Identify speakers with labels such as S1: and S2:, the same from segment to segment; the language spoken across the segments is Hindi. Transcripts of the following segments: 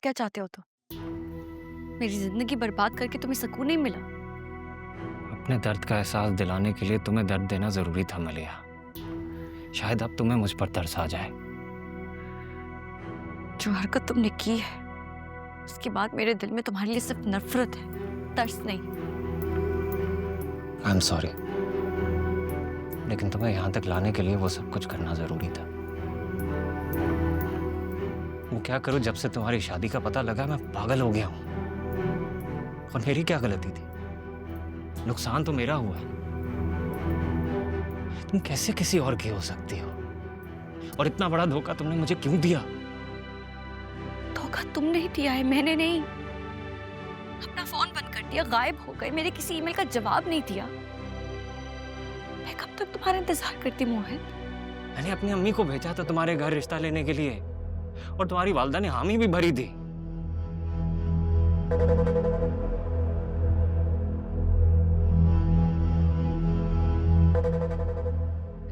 S1: क्या चाहते हो तुम? मेरी जिंदगी बर्बाद करके तुम्हें सुकून नहीं मिला?
S2: अपने दर्द का एहसास दिलाने के लिए तुम्हें दर्द देना जरूरी था मलिया। शायद अब तुम्हें मुझ पर तरस आ जाए।
S1: जो हरकत तुमने की है उसके बाद मेरे दिल में तुम्हारे लिए सिर्फ नफरत है, तरस नहीं।
S2: आई एम सॉरी, लेकिन तुम्हें यहां तक लाने के लिए वो सब कुछ करना जरूरी था। मैं क्या करूं, जब से तुम्हारी शादी का पता लगा मैं पागल हो गया हूं। और मेरी क्या गलती थी? नुकसान तो मेरा हुआ है। तुम कैसे किसी और की हो सकती हो? और इतना बड़ा धोखा तुमने मुझे क्यों दिया?
S1: धोखा तुमने ही दिया है, मैंने नहीं। अपना फोन बंद कर दिया, गायब हो गए, मेरे किसी ईमेल का जवाब नहीं दिया। मैं कब तक तुम्हारा इंतजार करती मोहित?
S2: मैंने अपनी अम्मी को भेजा था तुम्हारे घर रिश्ता लेने के लिए, और तुम्हारी वालदा ने हामी भी भरी थी।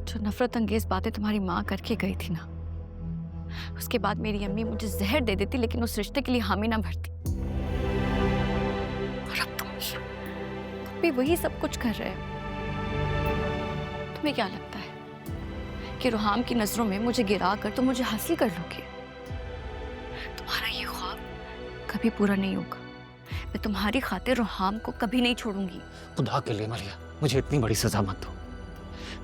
S1: जो नफरत अंगेज बातें तुम्हारी माँ करके गई थी ना, उसके बाद मेरी अम्मी मुझे जहर दे देती लेकिन उस रिश्ते के लिए हामी ना भरती। और अब तुम भी वही सब कुछ कर रहे हो। तुम्हें क्या लगता है कि रुहाम की नजरों में मुझे गिरा कर तुम मुझे हासिल कर लोगे? तुम्हारा ये ख्वाब कभी पूरा नहीं होगा। मैं तुम्हारी खातिर रुहाम को कभी नहीं छोड़ूंगी।
S2: खुदा के लिए मरिया, मुझे इतनी बड़ी सजा मत दो।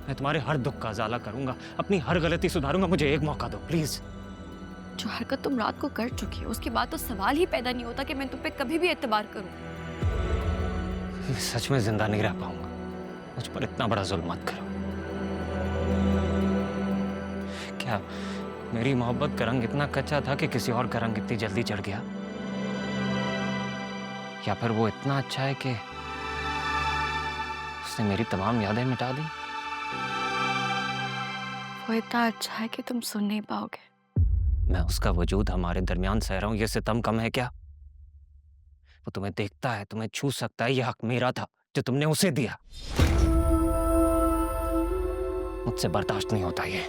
S2: मैं तुम्हारे हर दुख का उजाला करूंगा, अपनी हर गलती सुधारूंगा। मुझे एक मौका दो प्लीज।
S1: जो हरकत तुम रात को कर चुकी हो उसके बाद तो सवाल ही पैदा नहीं होता कि मैं तुम पे कभी भी एतबार करूं।
S2: मैं सच में जिंदा नहीं रह पाऊंगा। मुझ पर इतना बड़ा जुल्म मत करो। क्या मेरी मोहब्बत का रंग इतना कच्चा था कि किसी और का रंग इतनी जल्दी चढ़ गया? या फिर वो इतना अच्छा है कि उसने मेरी तमाम यादें मिटा दी?
S1: वो इतना अच्छा है कि तुम सुन नहीं पाओगे।
S2: मैं उसका वजूद हमारे दरमियान सह रहा हूं, ये सितम कम है क्या? वो तुम्हें देखता है, तुम्हें छू सकता है, यह हक मेरा था जो तुमने उसे दिया। मुझसे बर्दाश्त नहीं होता ये।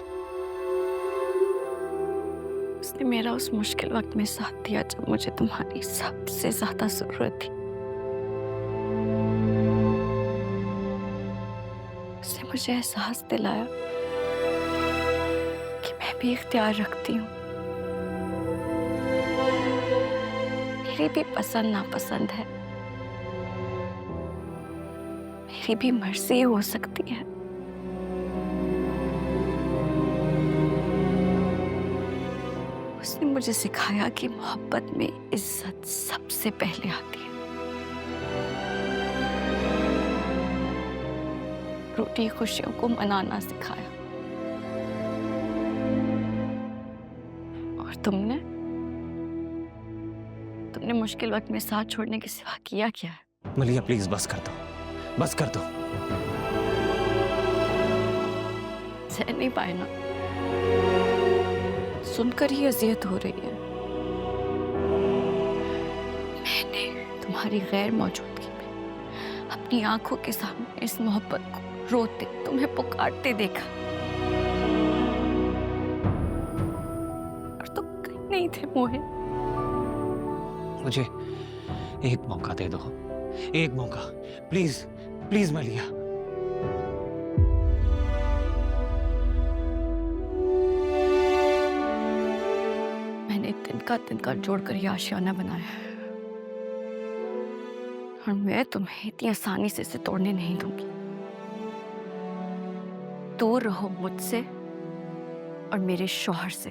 S1: उसने मेरा उस मुश्किल वक्त में साथ दिया जब मुझे तुम्हारी सबसे ज्यादा जरूरत थी। उसने मुझे एहसास दिलाया कि मैं भी इख्तियार रखती हूँ। मेरी भी पसंद नापसंद है, मेरी भी मर्जी हो सकती है। उसने मुझे सिखाया कि मोहब्बत में इज्जत सबसे पहले आती है। रूठी खुशियों को मनाना सिखाया। और तुमने मुश्किल वक्त में साथ छोड़ने के सिवा किया क्या है?
S2: मलिया प्लीज बस कर दो, बस कर दो।
S1: सह नहीं पाए ना, सुनकर ही अजियत हो रही है। मैंने तुम्हारी गैर मौजूदगी में अपनी आंखों के सामने इस मोहब्बत को रोते, तुम्हें पुकारते देखा, और तुम कहीं नहीं थे मोहित।
S2: मुझे एक मौका दे दो, एक मौका प्लीज, प्लीज मलिया।
S1: मैंने तिनका जोड़कर ये आशियाना बनाया है, और मैं तुम्हें इतनी आसानी से इसे तोड़ने नहीं दूंगी। दूर रहो मुझसे और मेरे शौहर से।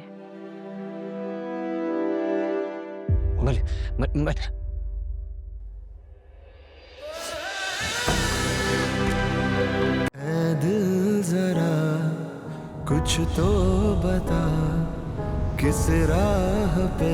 S3: ऐ दिल जरा कुछ तो बता, किस राह पे